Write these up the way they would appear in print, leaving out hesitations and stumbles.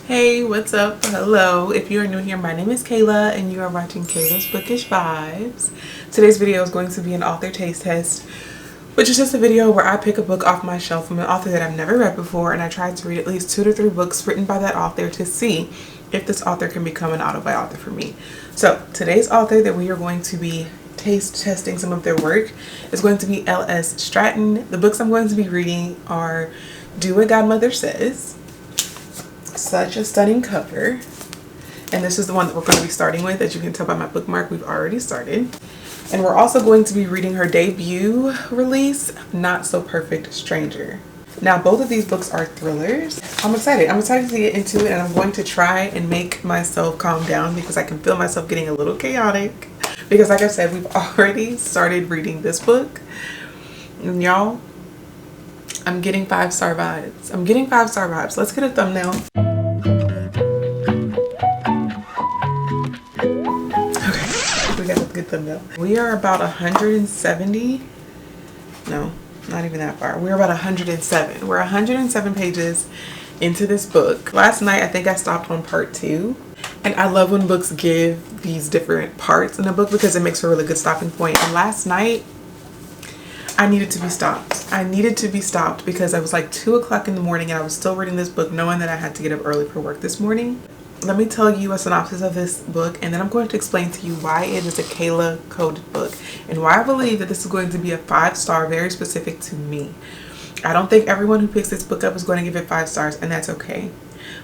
Hey, what's up? Hello. If you are new here, my name is Kayla and you are watching Kayla's Bookish Vibes. Today's video is going to be an author taste test, which is just a video where I pick a book off my shelf from an author that I've never read before, and I try to read at least 2 to 3 books written by that author to see if this author can become an author for me. So today's author that we are going to be taste testing some of their work is going to be LS Stratton. The books I'm going to be reading are Do What Godmother Says. Such a stunning cover, and this is the one that we're going to be starting with. As you can tell by my bookmark, we've already started, and we're also going to be reading her debut release, Not So Perfect Stranger. Now both of these books are thrillers. I'm excited to get into it, and I'm going to try and make myself calm down because I can feel myself getting a little chaotic because, like I said, we've already started reading this book, and y'all, I'm getting 5-star vibes. Let's get a thumbnail. We got a good thumbnail. We are about 170. No, not even that far. We're about 107. We're 107 pages into this book. Last night, I think I stopped on part 2. And I love when books give these different parts in a book because it makes for a really good stopping point. And last night, I needed to be stopped. I needed to be stopped because I was like 2 o'clock in the morning and I was still reading this book knowing that I had to get up early for work this morning. Let me tell you a synopsis of this book, and then I'm going to explain to you why it is a Kayla coded book and why I believe that this is going to be a 5-star, very specific to me. I don't think everyone who picks this book up is going to give it 5 stars, and that's okay.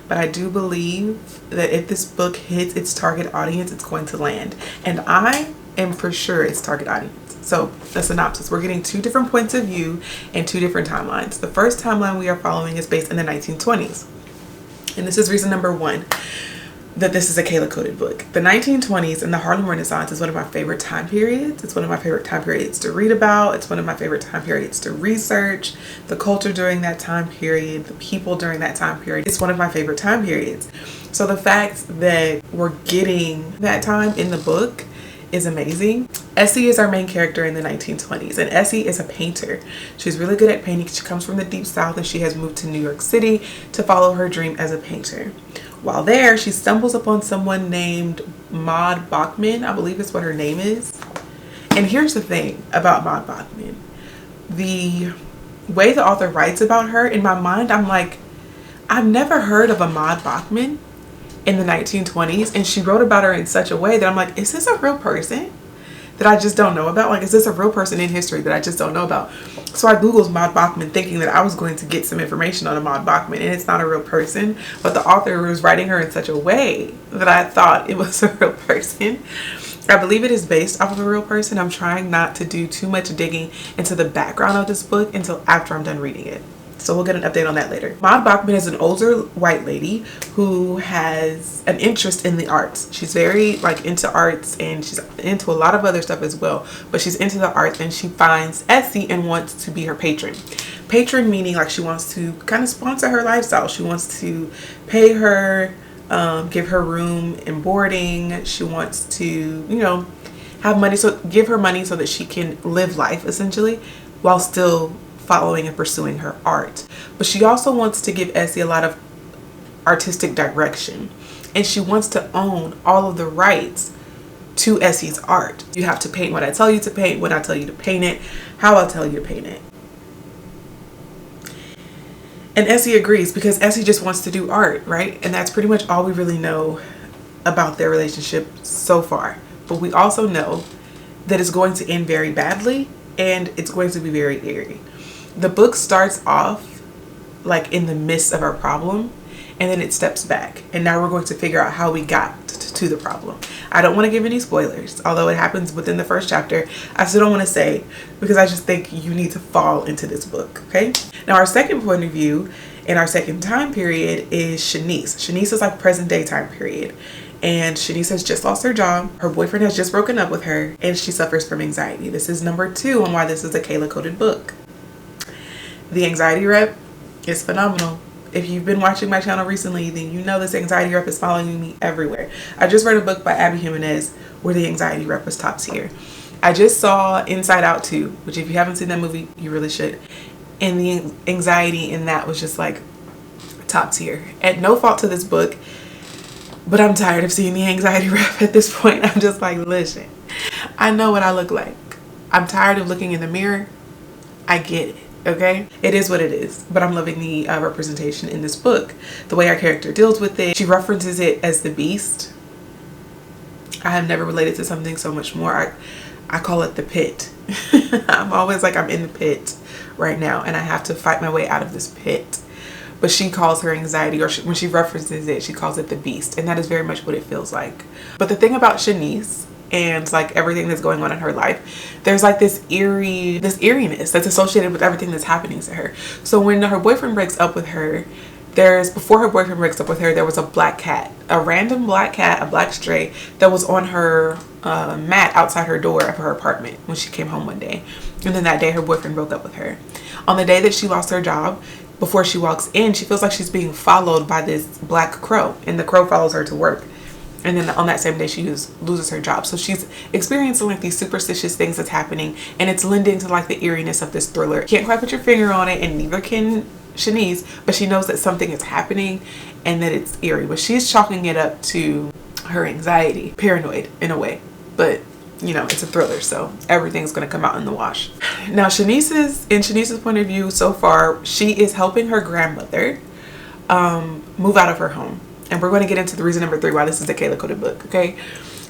But I do believe that if this book hits its target audience, it's going to land. And I am for sure its target audience. So the synopsis, we're getting 2 different points of view and 2 different timelines. The first timeline we are following is based in the 1920s. And this is reason number 1 that this is a Kayla coded book. The 1920s and the Harlem Renaissance is one of my favorite time periods. It's one of my favorite time periods to read about. It's one of my favorite time periods to research. The culture during that time period, the people during that time period. It's one of my favorite time periods. So the fact that we're getting that time in the book is amazing. Essie is our main character in the 1920s, and Essie is a painter. She's really good at painting. She comes from the Deep South and she has moved to New York City to follow her dream as a painter. While there, she stumbles upon someone named Maud Bachman. I believe it's what her name is. And here's the thing about Maud Bachman. The way the author writes about her, in my mind, I'm like, I've never heard of a Maud Bachman in the 1920s, and she wrote about her in such a way that I'm like, is this a real person that I just don't know about? Like, is this a real person in history that I just don't know about? So I Googled Maud Bachman thinking that I was going to get some information on a Maud Bachman, and it's not a real person, but the author was writing her in such a way that I thought it was a real person. I believe it is based off of a real person. I'm trying not to do too much digging into the background of this book until after I'm done reading it. So we'll get an update on that later. Maud Bachman is an older white lady who has an interest in the arts. She's very into arts, and she's into a lot of other stuff as well, but she's into the arts, and she finds Essie and wants to be her patron. Patron meaning like she wants to kind of sponsor her lifestyle. She wants to pay her, give her room and boarding. She wants to, have money, so give her money so that she can live life essentially while still following and pursuing her art. But she also wants to give Essie a lot of artistic direction, and she wants to own all of the rights to Essie's art. You have to paint what I tell you to paint, when I tell you to paint it, how I tell you to paint it. And Essie agrees because Essie just wants to do art, right? And that's pretty much all we really know about their relationship so far. But we also know that it's going to end very badly, and it's going to be very eerie. The book starts off like in the midst of our problem, and then it steps back, and now we're going to figure out how we got to the problem. I don't want to give any spoilers, although it happens within the first chapter. I still don't want to say because I just think you need to fall into this book, okay? Now our second point of view in our second time period is Shanice. Shanice is like present day time period. And Shanice has just lost her job. Her boyfriend has just broken up with her, and she suffers from anxiety. This is number 2 on why this is a Kayla coded book. The anxiety rep is phenomenal. If you've been watching my channel recently, then you know this anxiety rep is following me everywhere. I just read a book by Abby Jimenez where the anxiety rep was top tier. I just saw Inside Out 2, which if you haven't seen that movie, you really should. And the anxiety in that was just like top tier. At no fault to this book, but I'm tired of seeing the anxiety rep at this point. I'm just like, listen, I know what I look like. I'm tired of looking in the mirror. I get it, okay? It is what it is, but I'm loving the representation in this book. The way our character deals with it. She references it as the beast. I have never related to something so much more. I call it the pit. I'm always like, I'm in the pit right now and I have to fight my way out of this pit. But she calls her anxiety, or when she references it, she calls it the beast. And that is very much what it feels like. But the thing about Shanice and like everything that's going on in her life, there's like this eeriness that's associated with everything that's happening to her. So when her boyfriend breaks up with her, before her boyfriend breaks up with her, there was a black cat, a random black cat, a black stray that was on her mat outside her door of her apartment when she came home one day. And then that day her boyfriend broke up with her. On the day that she lost her job, before she walks in, she feels like she's being followed by this black crow, and the crow follows her to work. And then on that same day she loses her job. So she's experiencing like these superstitious things that's happening, and it's lending to like the eeriness of this thriller. Can't quite put your finger on it, and neither can Shanice, but she knows that something is happening and that it's eerie. But she's chalking it up to her anxiety, paranoid in a way. But you know, it's a thriller, so everything's going to come out in the wash. Now, Shanice's point of view so far, she is helping her grandmother move out of her home. And we're going to get into the reason number 3 why this is a Kayla coded book, okay?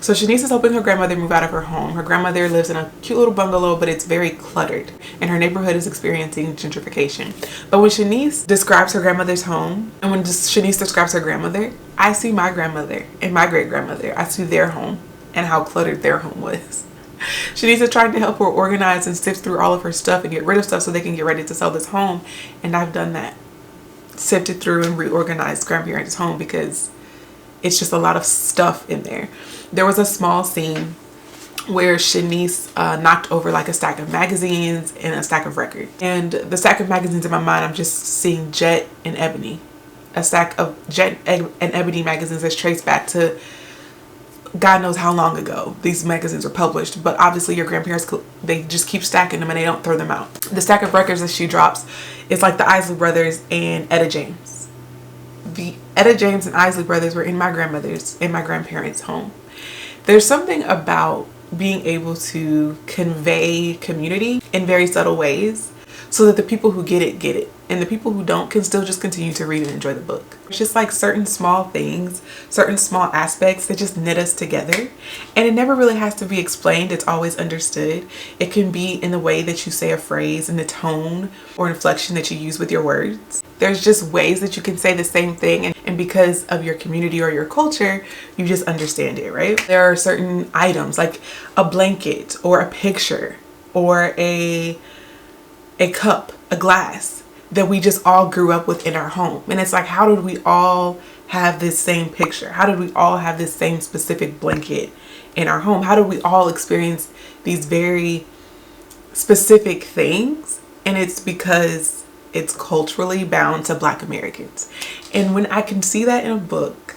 So Shanice is helping her grandmother move out of her home. Her grandmother lives in a cute little bungalow, but it's very cluttered, and her neighborhood is experiencing gentrification. But when Shanice describes her grandmother's home, and when Shanice describes her grandmother, I see my grandmother and my great-grandmother. I see their home and how cluttered their home was. Shanice is trying to help her organize and sift through all of her stuff and get rid of stuff so they can get ready to sell this home. And I've done that. Sifted through and reorganized grandparents' home because it's just a lot of stuff in there. There was a small scene where Shanice knocked over like a stack of magazines and a stack of records. And the stack of magazines in my mind, I'm just seeing Jet and Ebony. A stack of Jet and Ebony magazines that's traced back to God knows how long ago these magazines were published, but obviously your grandparents, they just keep stacking them and they don't throw them out. The stack of records that she drops is like the Isley Brothers and Etta James. The Etta James and Isley Brothers were in my grandparents' home. There's something about being able to convey community in very subtle ways so that the people who get it, and the people who don't can still just continue to read and enjoy the book. It's just like certain small things, certain small aspects that just knit us together, and it never really has to be explained. It's always understood. It can be in the way that you say a phrase, in the tone or inflection that you use with your words. There's just ways that you can say the same thing, and because of your community or your culture, you just understand it, right? There are certain items like a blanket or a picture or a cup, a glass that we just all grew up with in our home. And it's like, how did we all have this same picture? How did we all have this same specific blanket in our home? How did we all experience these very specific things? And it's because it's culturally bound to Black Americans. And when I can see that in a book,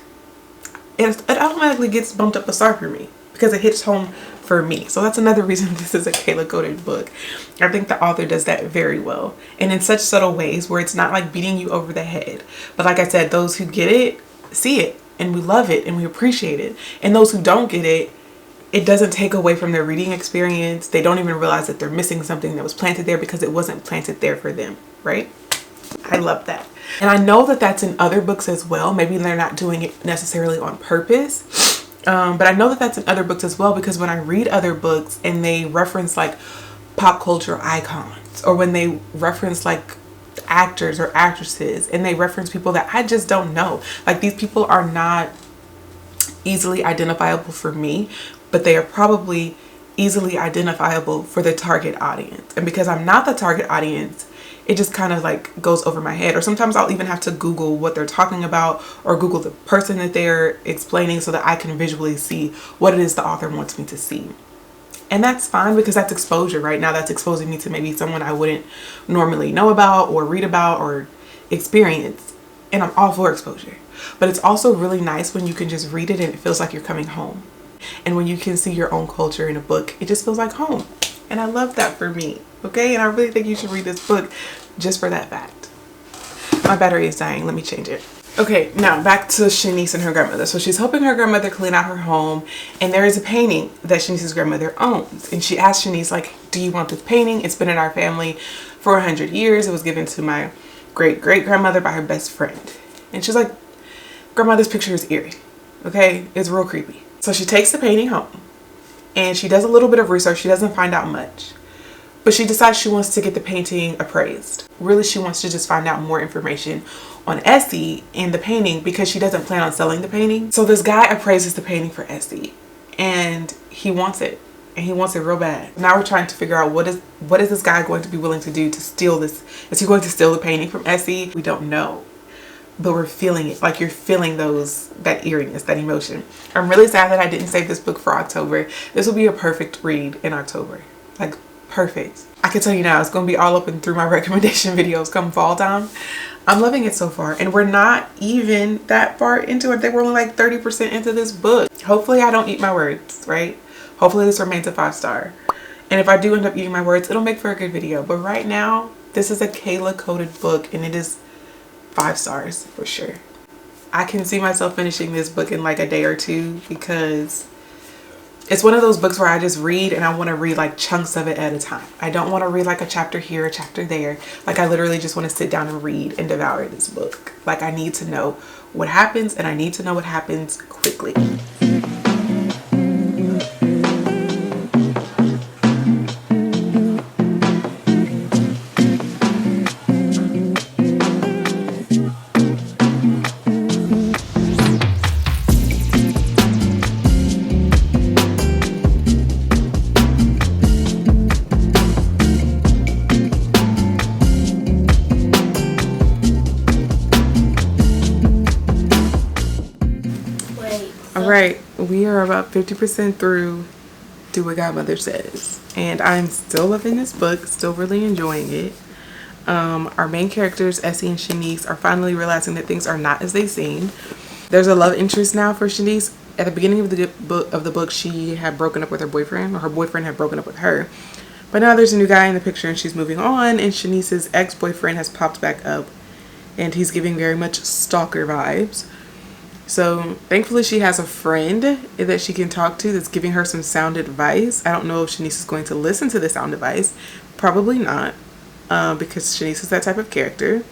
it automatically gets bumped up a star for me because it hits home for me. So that's another reason this is a Kayla coded book. I think the author does that very well, and in such subtle ways where it's not like beating you over the head. But like I said, those who get it see it, and we love it and we appreciate it. And those who don't get it, it doesn't take away from their reading experience. They don't even realize that they're missing something that was planted there because it wasn't planted there for them, right? I love that. And I know that that's in other books as well. Maybe they're not doing it necessarily on purpose. But I know that that's in other books as well, because when I read other books and they reference like pop culture icons, or when they reference like actors or actresses and they reference people that I just don't know, like these people are not easily identifiable for me, but they are probably easily identifiable for the target audience. And because I'm not the target audience, it just kind of like goes over my head. Or sometimes I'll even have to Google what they're talking about, or Google the person that they're explaining so that I can visually see what it is the author wants me to see. And that's fine, because that's exposure. Right now that's exposing me to maybe someone I wouldn't normally know about or read about or experience. And I'm all for exposure. But it's also really nice when you can just read it and it feels like you're coming home. And when you can see your own culture in a book, it just feels like home. And I love that for me. Okay, and I really think you should read this book just for that fact. My battery is dying. Let me change it. Okay, now back to Shanice and her grandmother. So she's helping her grandmother clean out her home, and there is a painting that Shanice's grandmother owns. And she asked Shanice, like, do you want this painting? It's been in our family for 100 years. It was given to my great-great-grandmother by her best friend. And she's like, grandmother's picture is eerie. Okay, it's real creepy. So she takes the painting home, and she does a little bit of research. She doesn't find out much. But she decides she wants to get the painting appraised. Really, she wants to just find out more information on Essie and the painting because she doesn't plan on selling the painting. So this guy appraises the painting for Essie, and he wants it, and he wants it real bad. Now we're trying to figure out what is this guy going to be willing to do to steal this? Is he going to steal the painting from Essie? We don't know, but we're feeling it. Like, you're feeling that eeriness, that emotion. I'm really sad that I didn't save this book for October. This will be a perfect read in October. Like, perfect. I can tell you now, it's going to be all up and through my recommendation videos come fall time. I'm loving it so far, and we're not even that far into it. I think we're only like 30% into this book. Hopefully I don't eat my words, right? Hopefully this remains a 5-star. And if I do end up eating my words, it'll make for a good video. But right now, this is a Kayla coded book, and it is 5 stars for sure. I can see myself finishing this book in like a day or two, because it's one of those books where I just read and I want to read like chunks of it at a time. I don't want to read like a chapter here, a chapter there. Like, I literally just want to sit down and read and devour this book. Like, I need to know what happens, and I need to know what happens quickly. Alright, we are about 50% through Do What Godmother Says, and I'm still loving this book, still really enjoying it. Our main characters, Essie and Shanice, are finally realizing that things are not as they seem. There's a love interest now for Shanice. At the beginning of the book, she had broken up with her boyfriend, or her boyfriend had broken up with her. But now there's a new guy in the picture, and she's moving on, and Shanice's ex-boyfriend has popped back up, and he's giving very much stalker vibes. So thankfully she has a friend that she can talk to that's giving her some sound advice. I don't know if Shanice is going to listen to the sound advice. Probably not, because Shanice is that type of character.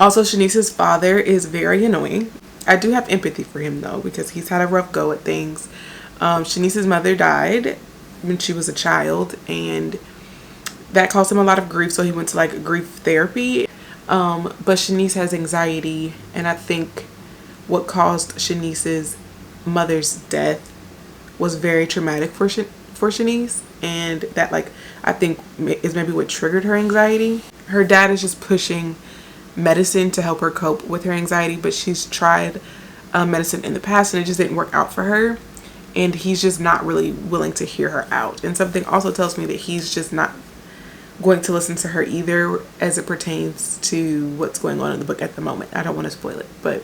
Also, Shanice's father is very annoying. I do have empathy for him though, because he's had a rough go at things. Shanice's mother died when she was a child, and that caused him a lot of grief, so he went to like grief therapy. But Shanice has anxiety, and I think what caused Shanice's mother's death was very traumatic for Shanice, and that, like, I think is maybe what triggered her anxiety. Her dad is just pushing medicine to help her cope with her anxiety, but she's tried medicine in the past and it just didn't work out for her, and he's just not really willing to hear her out. And something also tells me that he's just not going to listen to her either as it pertains to what's going on in the book at the moment. I don't want to spoil it, but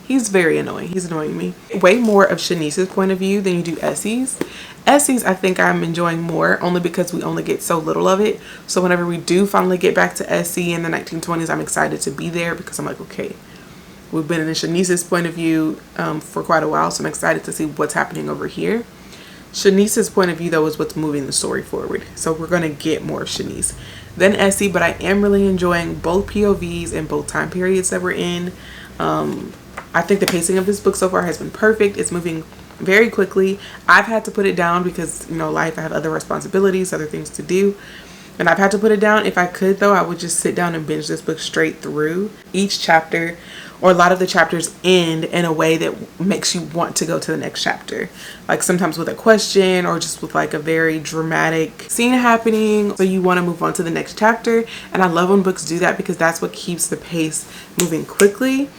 he's very annoying. He's annoying me. Way more of Shanice's point of view than you do Essie's. Essie's, I think I'm enjoying more, only because we only get so little of it. So whenever we do finally get back to Essie in the 1920s, I'm excited to be there, because I'm like, okay, we've been in Shanice's point of view for quite a while, so I'm excited to see what's happening over here. Shanice's point of view though is what's moving the story forward, so we're going to get more of Shanice than Essie, but I am really enjoying both POVs and both time periods that we're in. I think the pacing of this book so far has been perfect. It's moving very quickly. I've had to put it down because, you know, life, I have other responsibilities, other things to do, and I've had to put it down. If I could though, I would just sit down and binge this book straight through. Each chapter, or a lot of the chapters, end in a way that makes you want to go to the next chapter, like sometimes with a question or just with like a very dramatic scene happening, so you want to move on to the next chapter. And I love when books do that, because that's what keeps the pace moving quickly,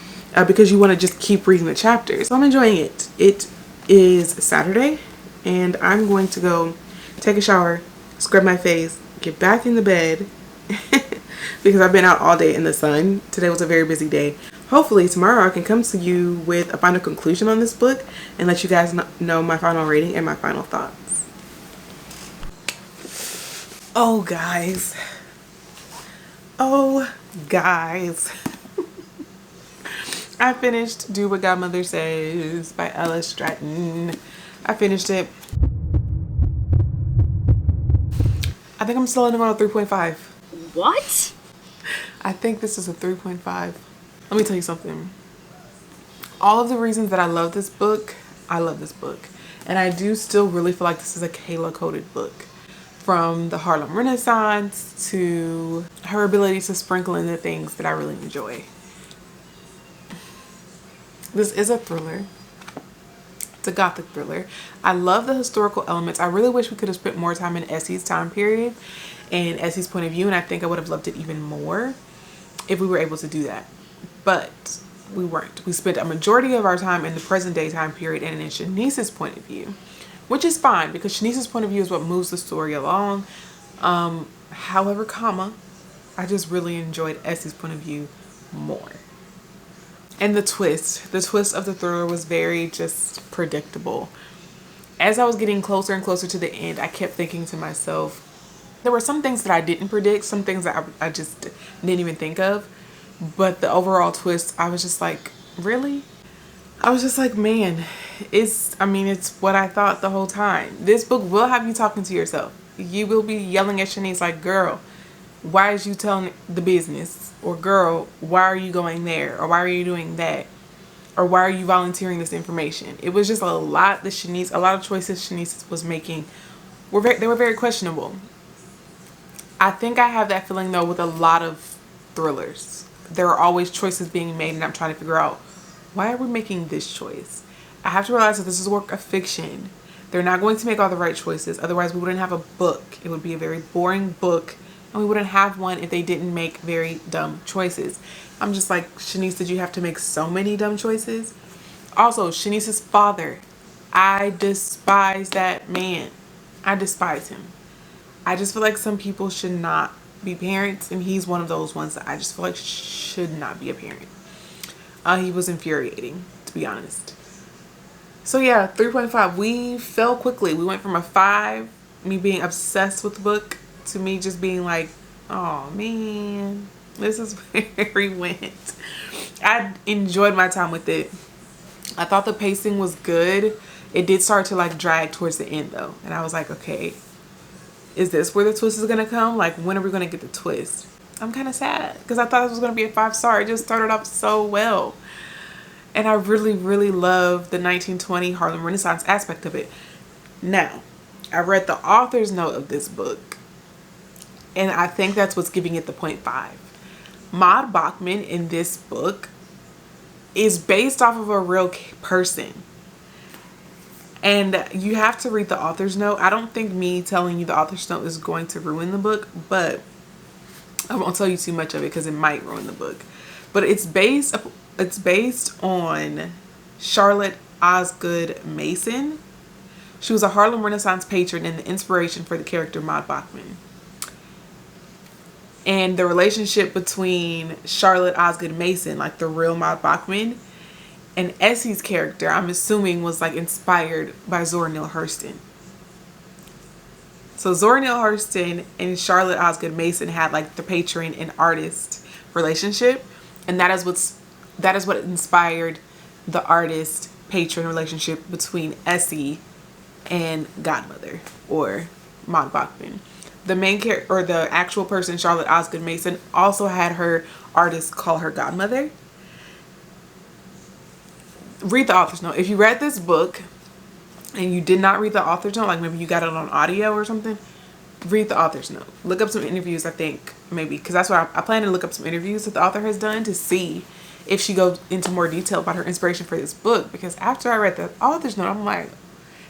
because you want to just keep reading the chapters. So I'm enjoying it. It is Saturday, and I'm going to go take a shower, scrub my face, get back in the bed because I've been out all day in the sun. Today was a very busy day. Hopefully tomorrow I can come to you with a final conclusion on this book and let you guys know my final rating and my final thoughts. Oh guys, I finished Do What Godmother Says by LS Stratton. I finished it. I think I'm still ending on a 3.5. What? I think this is a 3.5. Let me tell you something. All of the reasons that I love this book, I love this book. And I do still really feel like this is a Kayla coded book. From the Harlem Renaissance to her ability to sprinkle in the things that I really enjoy. This is a thriller. It's a gothic thriller. I love the historical elements. I really wish we could have spent more time in Essie's time period and Essie's point of view, and I think I would have loved it even more if we were able to do that. But we weren't. We spent a majority of our time in the present day time period and in Shanice's point of view, which is fine because Shanice's point of view is what moves the story along. However, I just really enjoyed Essie's point of view more. And the twist of the thriller was very just predictable. As I was getting closer and closer to the end, I kept thinking to myself, there were some things that I didn't predict, some things that I just didn't even think of. But the overall twist, I was just like, really? I was just like, man, it's what I thought the whole time. This book will have you talking to yourself. You will be yelling at Shanice like, girl, why is you telling the business? Or girl, why are you going there? Or why are you doing that? Or why are you volunteering this information? It was just a lot of choices Shanice was making were very questionable. I think I have that feeling though with a lot of thrillers. There are always choices being made and I'm trying to figure out, why are we making this choice? I have to realize that this is a work of fiction. They're not going to make all the right choices. Otherwise we wouldn't have a book. It would be a very boring book. And we wouldn't have one if they didn't make very dumb choices. I'm just like, Shanice, did you have to make so many dumb choices? Also, Shanice's father. I despise that man. I despise him. I just feel like some people should not be parents. And he's one of those ones that I just feel like should not be a parent. He was infuriating, to be honest. So yeah, 3.5. We fell quickly. We went from a 5, me being obsessed with the book, to me just being like, oh man, this is where we went. I enjoyed my time with it. I thought the pacing was good. It did start to like drag towards the end though. And I was like, okay, is this where the twist is going to come? Like, when are we going to get the twist? I'm kind of sad because I thought this was going to be a 5-star. It just started off so well. And I really, really love the 1920 Harlem Renaissance aspect of it. Now, I read the author's note of this book. And I think that's what's giving it the 0.5. Maud Bachman in this book is based off of a real person. And you have to read the author's note. I don't think me telling you the author's note is going to ruin the book, but I won't tell you too much of it because it might ruin the book. But it's based on Charlotte Osgood Mason. She was a Harlem Renaissance patron and the inspiration for the character Maud Bachman. And the relationship between Charlotte Osgood Mason, like the real Maud Bachman, and Essie's character, I'm assuming, was like inspired by Zora Neale Hurston. So Zora Neale Hurston and Charlotte Osgood Mason had like the patron and artist relationship, and that is what inspired the artist patron relationship between Essie and Godmother, or Maud Bachman. The main character, or the actual person, Charlotte Osgood Mason, also had her artist call her Godmother. Read the author's note. If you read this book and you did not read the author's note, like maybe you got it on audio or something, read the author's note. Look up some interviews, I think, maybe, because that's what I plan to look up some interviews that the author has done to see if she goes into more detail about her inspiration for this book. Because after I read the author's note, I'm like,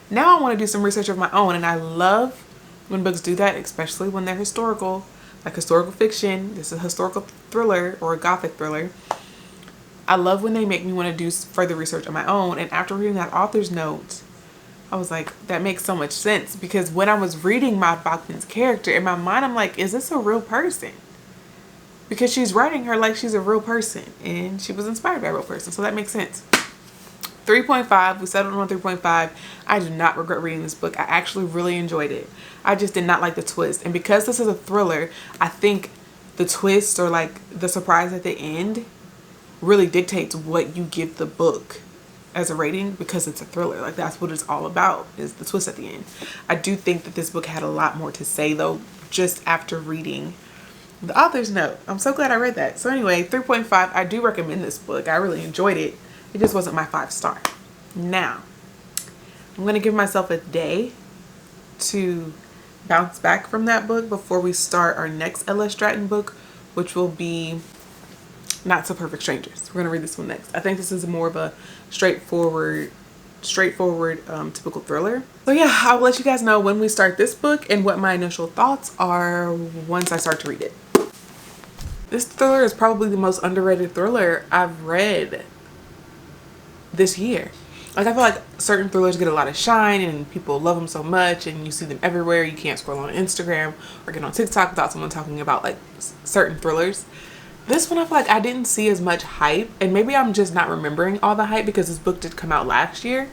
now I want to do some research of my own. And I love when books do that, especially when they're historical, like historical fiction. This is a historical thriller or a gothic thriller. I love when they make me want to do further research on my own. And after reading that author's note, I was like, that makes so much sense. Because when I was reading Maud Bachman's character, in my mind, I'm like, is this a real person? Because she's writing her like she's a real person. And she was inspired by a real person. So that makes sense. 3.5. We settled on 3.5. I do not regret reading this book. I actually really enjoyed it. I just did not like the twist. And because this is a thriller, I think the twist, or like the surprise at the end, really dictates what you give the book as a rating, because it's a thriller. Like, that's what it's all about, is the twist at the end. I do think that this book had a lot more to say though, just after reading the author's note. I'm so glad I read that. So anyway, 3.5. I do recommend this book. I really enjoyed it. It just wasn't my 5-star. Now, I'm going to give myself a day to bounce back from that book before we start our next LS Stratton book, which will be Not So Perfect Strangers. We're going to read this one next. I think this is more of a straightforward typical thriller. So yeah, I'll let you guys know when we start this book and what my initial thoughts are once I start to read it. This thriller is probably the most underrated thriller I've read this year. Like, I feel like certain thrillers get a lot of shine and people love them so much and you see them everywhere. You can't scroll on Instagram or get on TikTok without someone talking about like certain thrillers. This one, I feel like I didn't see as much hype, and maybe I'm just not remembering all the hype because this book did come out last year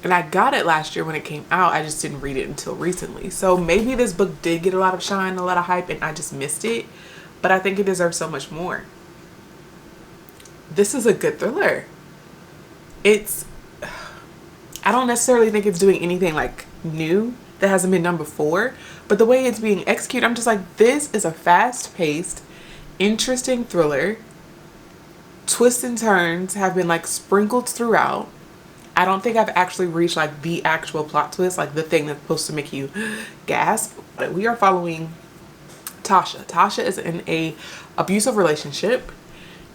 and I got it last year when it came out. I just didn't read it until recently. So maybe this book did get a lot of shine, a lot of hype, and I just missed it, but I think it deserves so much more. This is a good thriller. I don't necessarily think it's doing anything like new that hasn't been done before, but the way it's being executed, I'm just like, this is a fast-paced, interesting thriller. Twists and turns have been like sprinkled throughout. I don't think I've actually reached like the actual plot twist, like the thing that's supposed to make you gasp. But we are following Tasha. Tasha is in a abusive relationship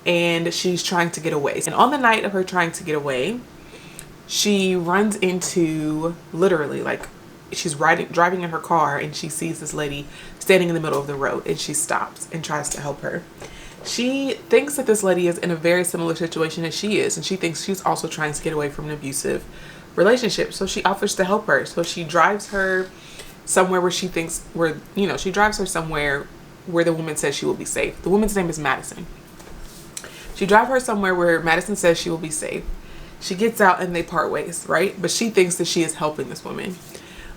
and she's trying to get away. And on the night of her trying to get away, she runs into, literally, like, she's driving in her car and she sees this lady standing in the middle of the road, and she stops and tries to help her. She thinks that this lady is in a very similar situation as she is, and she thinks she's also trying to get away from an abusive relationship. So she offers to help her. So she drives her somewhere where she thinks, she drives her somewhere where the woman says she will be safe. The woman's name is Madison. She drives her somewhere where Madison says she will be safe. She gets out and they part ways, right? But she thinks that she is helping this woman.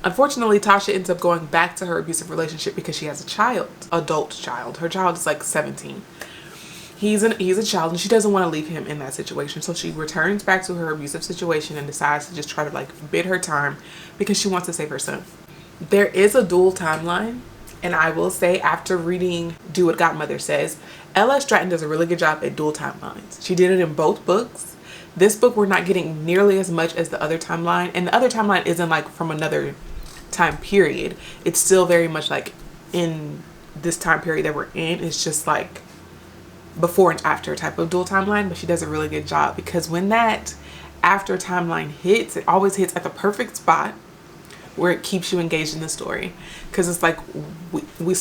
Unfortunately, Tasha ends up going back to her abusive relationship because she has a child, adult child. Her child is like 17. He's a child and she doesn't want to leave him in that situation. So she returns back to her abusive situation and decides to just try to like bid her time because she wants to save her son. There is a dual timeline. And I will say, after reading Do What Godmother Says, LS Stratton does a really good job at dual timelines. She did it in both books. This book, we're not getting nearly as much as the other timeline. And the other timeline isn't like from another time period. It's still very much like in this time period that we're in. It's just like before and after type of dual timeline. But she does a really good job, because when that after timeline hits, it always hits at the perfect spot where it keeps you engaged in the story. Because it's like we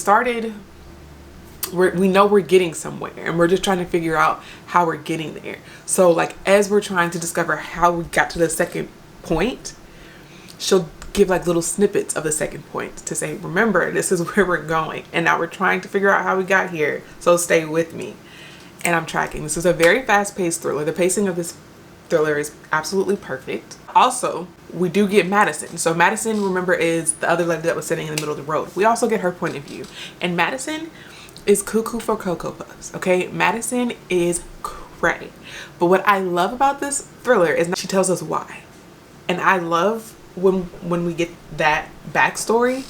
know we're getting somewhere and we're just trying to figure out how we're getting there. So like, as we're trying to discover how we got to the second point, she'll give like little snippets of the second point to say, remember, this is where we're going and now we're trying to figure out how we got here, so stay with me. And I'm tracking. This is a very fast-paced thriller. The pacing of this thriller is absolutely perfect. Also, we do get Madison. So Madison, remember, is the other lady that was sitting in the middle of the road. We also get her point of view, and Madison is cuckoo for Cocoa Puffs. Okay, Madison is cray. But what I love about this thriller is she tells us why. And I love when we get that backstory.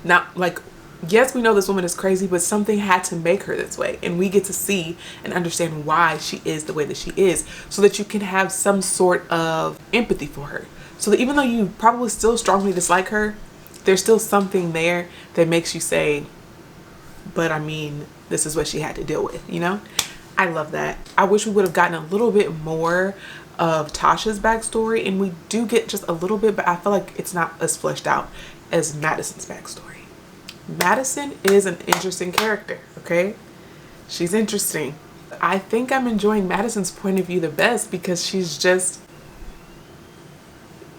Not like, yes, we know this woman is crazy, but something had to make her this way. And we get to see and understand why she is the way that she is, so that you can have some sort of empathy for her. So that even though you probably still strongly dislike her, there's still something there that makes you say, but I mean, this is what she had to deal with, you know? I love that. I wish we would have gotten a little bit more of Tasha's backstory, and we do get just a little bit, but I feel like it's not as fleshed out as Madison's backstory. Madison is an interesting character, okay? She's interesting. I think I'm enjoying Madison's point of view the best, because she's just,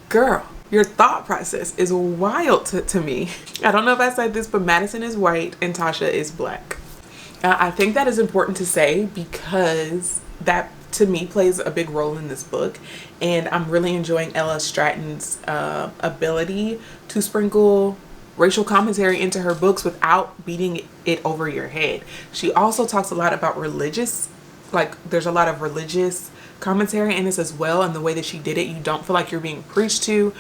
girl, your thought process is wild to me. I don't know if I said this, but Madison is white and Tasha is black. I think that is important to say, because that to me plays a big role in this book, and I'm really enjoying LS Stratton's ability to sprinkle racial commentary into her books without beating it over your head. She also talks a lot about religious like there's a lot of religious commentary in this as well, and the way that she did it, you don't feel like you're being preached to.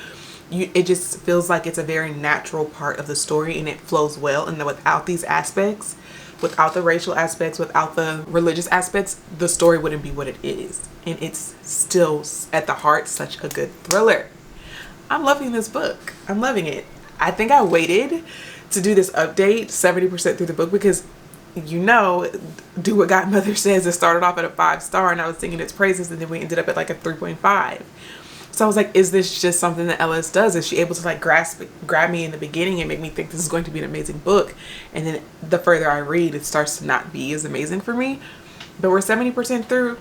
It just feels like it's a very natural part of the story, and it flows well. And then without these aspects, without the racial aspects, without the religious aspects, the story wouldn't be what it is. And it's still at the heart such a good thriller. I'm loving this book. I'm loving it. I think I waited to do this update 70% through the book because, you know, Do What Godmother Says, it started off at a 5-star and I was singing its praises, and then we ended up at like a 3.5. So I was like, is this just something that LS does? Is she able to like grab me in the beginning and make me think this is going to be an amazing book? And then the further I read, it starts to not be as amazing for me. But we're 70% through.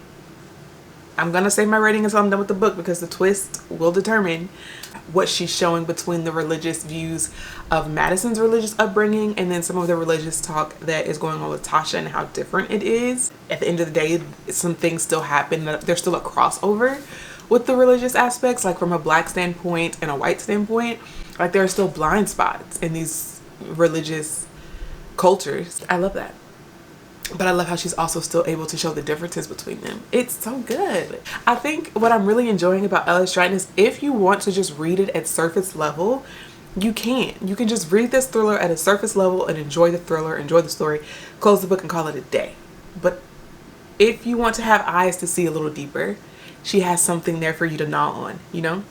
I'm going to save my rating until I'm done with the book, because the twist will determine what she's showing between the religious views of Madison's religious upbringing and then some of the religious talk that is going on with Tasha and how different it is. At the end of the day, some things still happen. There's still a crossover with the religious aspects, like from a black standpoint and a white standpoint. Like there are still blind spots in these religious cultures. I love that. But I love how she's also still able to show the differences between them. It's so good. I think what I'm really enjoying about LS Stratton is if you want to just read it at surface level, you can. You can just read this thriller at a surface level and enjoy the thriller, enjoy the story, close the book and call it a day. But if you want to have eyes to see a little deeper, she has something there for you to gnaw on, you know?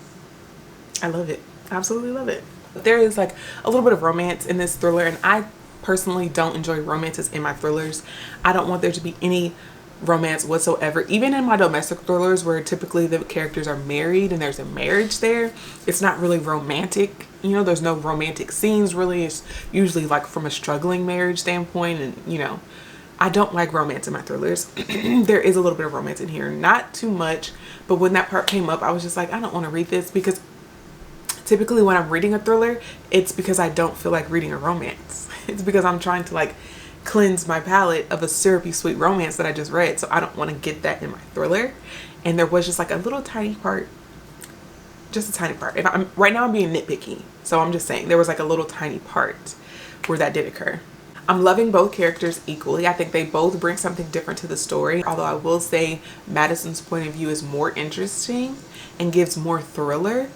I love it. I absolutely love it. There is like a little bit of romance in this thriller, and I personally don't enjoy romances in my thrillers. I don't want there to be any romance whatsoever. Even in my domestic thrillers, where typically the characters are married and there's a marriage there, it's not really romantic. You know, there's no romantic scenes really. It's usually like from a struggling marriage standpoint, and you know, I don't like romance in my thrillers. There is a little bit of romance in here, not too much, but when that part came up, I was just like, I don't want to read this, because typically when I'm reading a thriller, it's because I don't feel like reading a romance. It's because I'm trying to like cleanse my palate of a syrupy sweet romance that I just read. So I don't want to get that in my thriller. And there was just like a little tiny part, just a tiny part. Right now I'm being nitpicky, so I'm just saying there was like a little tiny part where that did occur. I'm loving both characters equally. I think they both bring something different to the story. Although I will say Madison's point of view is more interesting and gives more thriller,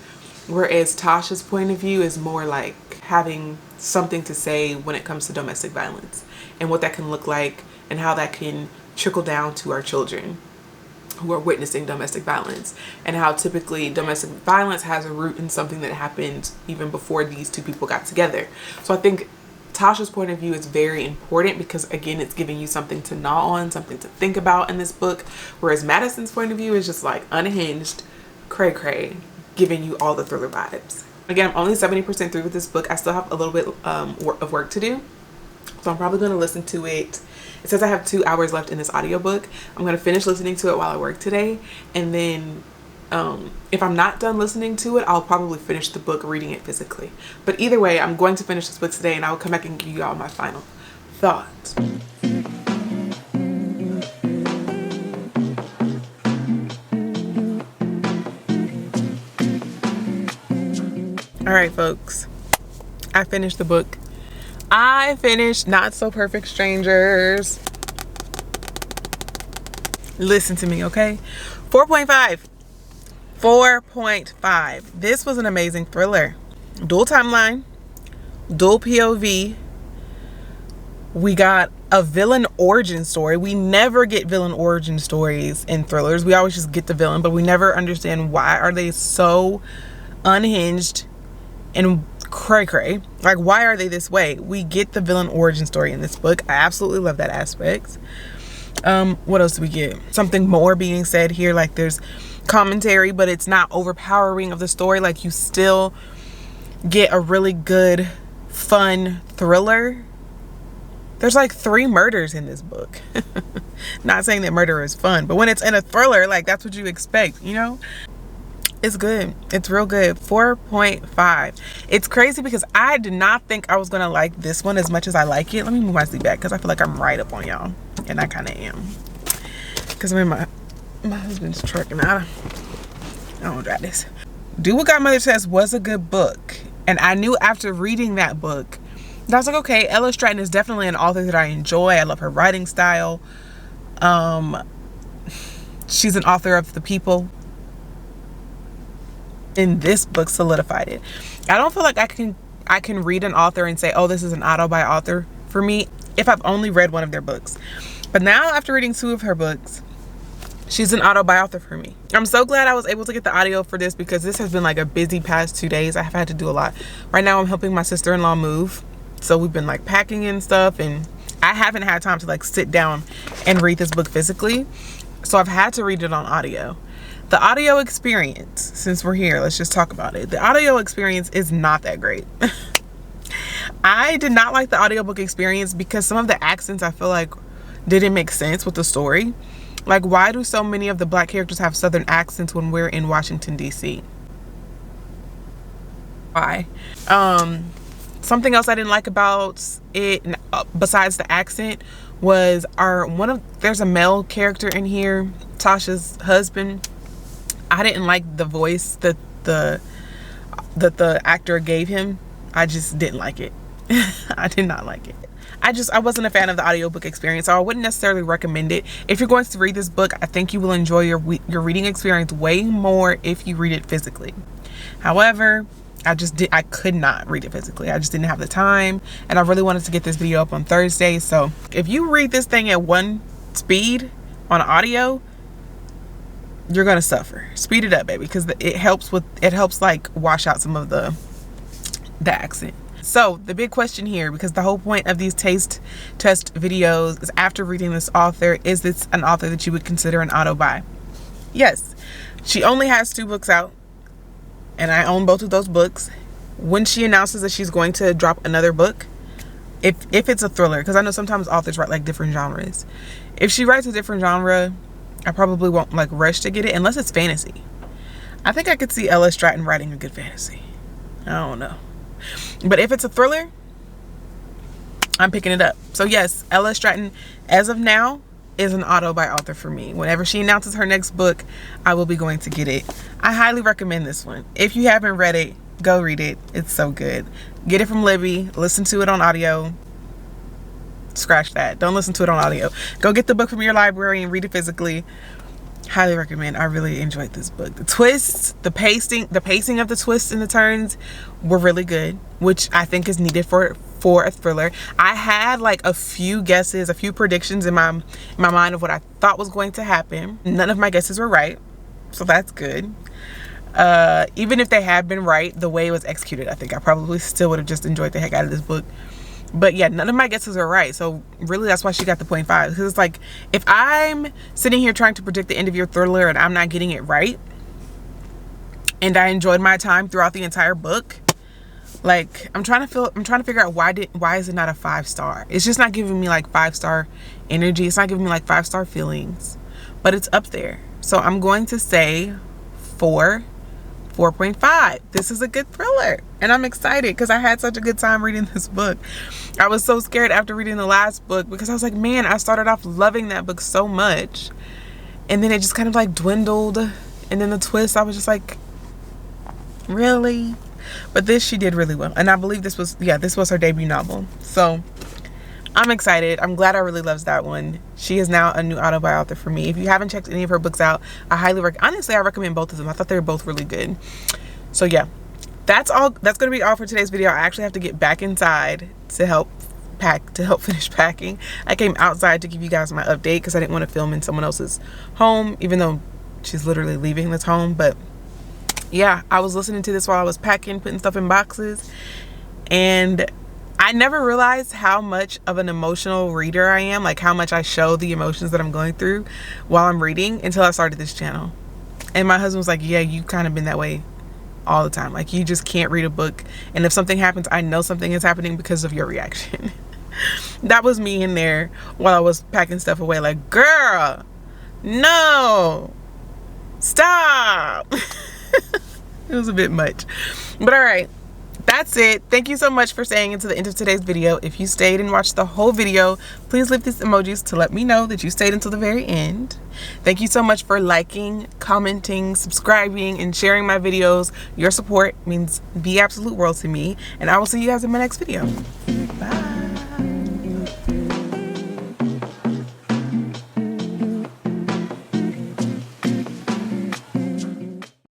whereas Tasha's point of view is more like having something to say when it comes to domestic violence and what that can look like and how that can trickle down to our children who are witnessing domestic violence, and how typically domestic violence has a root in something that happened even before these two people got together. So I think Tasha's point of view is very important because, again, it's giving you something to gnaw on, something to think about in this book, whereas Madison's point of view is just like unhinged, cray cray, giving you all the thriller vibes. Again, I'm only 70% through with this book. I still have a little bit of work to do, so I'm probably going to listen to it. It says I have 2 hours left in this audiobook. I'm going to finish listening to it while I work today, and then if I'm not done listening to it, I'll probably finish the book reading it physically. But either way, I'm going to finish this book today, and I will come back and give you all my final thoughts. All right, folks, I finished the book. I finished Not So Perfect Strangers. Listen to me, okay? 4.5. 4.5. This was an amazing thriller. Dual timeline, dual POV. We got a villain origin story. We never get villain origin stories in thrillers. We always just get the villain, but we never understand why are they so unhinged and cray cray. Like, why are they this way? We get the villain origin story in this book. I absolutely love that aspect. What else do we get? Something more being said here. Like, there's commentary, but it's not overpowering of the story. Like, you still get a really good, fun thriller. There's like 3 murders in this book. Not saying that murder is fun, but when it's in a thriller, like, that's what you expect, you know? It's good. It's real good. 4.5. It's crazy because I did not think I was going to like this one as much as I like it. Let me move my seat back because I feel like I'm right up on y'all. And I kind of am. Because I'm in my husband's truck and I don't want to drive this. Do What Godmother Says was a good book. And I knew after reading that book, I was like, okay, LS Stratton is definitely an author that I enjoy. I love her writing style. she's an author of the people. In this book solidified it. I don't feel like I can read an author and say, oh, this is an auto by author for me if I've only read one of their books. But now after reading 2 of her books, she's an auto by author for me. I'm so glad I was able to get the audio for this because this has been like a busy past 2 days. I have had to do a lot. Right now I'm helping my sister-in-law move. So we've been like packing and stuff, and I haven't had time to like sit down and read this book physically. So I've had to read it on audio. The audio experience, since we're here, let's just talk about it. The audio experience is not that great. I did not like the audiobook experience because some of the accents I feel like didn't make sense with the story. Like, why do so many of the black characters have southern accents when we're in Washington, D.C.? Why? Something else I didn't like about it, besides the accent, was there's a male character in here, Tasha's husband. I didn't like the voice that the actor gave him. I just didn't like it. I did not like it. I wasn't a fan of the audiobook experience, so I wouldn't necessarily recommend it. If you're going to read this book, I think you will enjoy your reading experience way more if you read it physically. However, I could not read it physically. I just didn't have the time, and I really wanted to get this video up on Thursday. So if you read this thing at 1 speed on audio, you're gonna suffer. Speed it up, baby, because it helps like wash out some of the accent. So the big question here, because the whole point of these taste test videos is, after reading this author, is this an author that you would consider an auto buy? Yes. She only has 2 books out, and I own both of those books. When she announces that she's going to drop another book, if it's a thriller, because I know sometimes authors write like different genres. If she writes a different genre, I probably won't like rush to get it unless it's fantasy. I think I could see LS Stratton writing a good fantasy. I don't know. But if it's a thriller, I'm picking it up. So yes, LS Stratton, as of now, is an auto by author for me. Whenever she announces her next book, I will be going to get it. I highly recommend this one. If you haven't read it, go read it. It's so good. Get it from Libby. Listen to it on audio. Scratch that. Don't listen to it on audio. Go get the book from your library and read it physically. Highly recommend. I really enjoyed this book. The twists, the pacing of the twists and the turns were really good, which I think is needed for a thriller. I had like a few guesses, a few predictions in my mind of what I thought was going to happen. None of my guesses were right, so that's good. Even if they had been right, the way it was executed, I think I probably still would have just enjoyed the heck out of this book. But yeah, none of my guesses are right. So really, that's why she got the 0.5. Because it's like, if I'm sitting here trying to predict the end of your thriller and I'm not getting it right, and I enjoyed my time throughout the entire book, like, I'm trying to figure out why is it not a 5-star? It's just not giving me like 5-star energy. It's not giving me like 5-star feelings, but it's up there. So I'm going to say 4.5. This is a good thriller, and I'm excited because I had such a good time reading this book. I was so scared after reading the last book because I was like, man, I started off loving that book so much, and then it just kind of like dwindled, and then the twist, I was just like, really? But this, she did really well, and I believe this was her debut novel. So I'm excited. I'm glad I really loves that one. She is now a new auto by author for me. If you haven't checked any of her books out, I highly recommend. Honestly, I recommend both of them. I thought they were both really good. So yeah, that's all. That's going to be all for today's video. I actually have to get back inside to help finish packing. I came outside to give you guys my update because I didn't want to film in someone else's home, even though she's literally leaving this home. But yeah, I was listening to this while I was packing, putting stuff in boxes, and I never realized how much of an emotional reader I am, like how much I show the emotions that I'm going through while I'm reading, until I started this channel. And my husband was like, yeah, you kind of been that way all the time. Like, you just can't read a book, and if something happens, I know something is happening because of your reaction. That was me in there while I was packing stuff away, like, girl, no, stop. It was a bit much, but all right. That's it. Thank you so much for staying until the end of today's video. If you stayed and watched the whole video, please leave these emojis to let me know that you stayed until the very end. Thank you so much for liking, commenting, subscribing, and sharing my videos. Your support means the absolute world to me, and I will see you guys in my next video. Bye.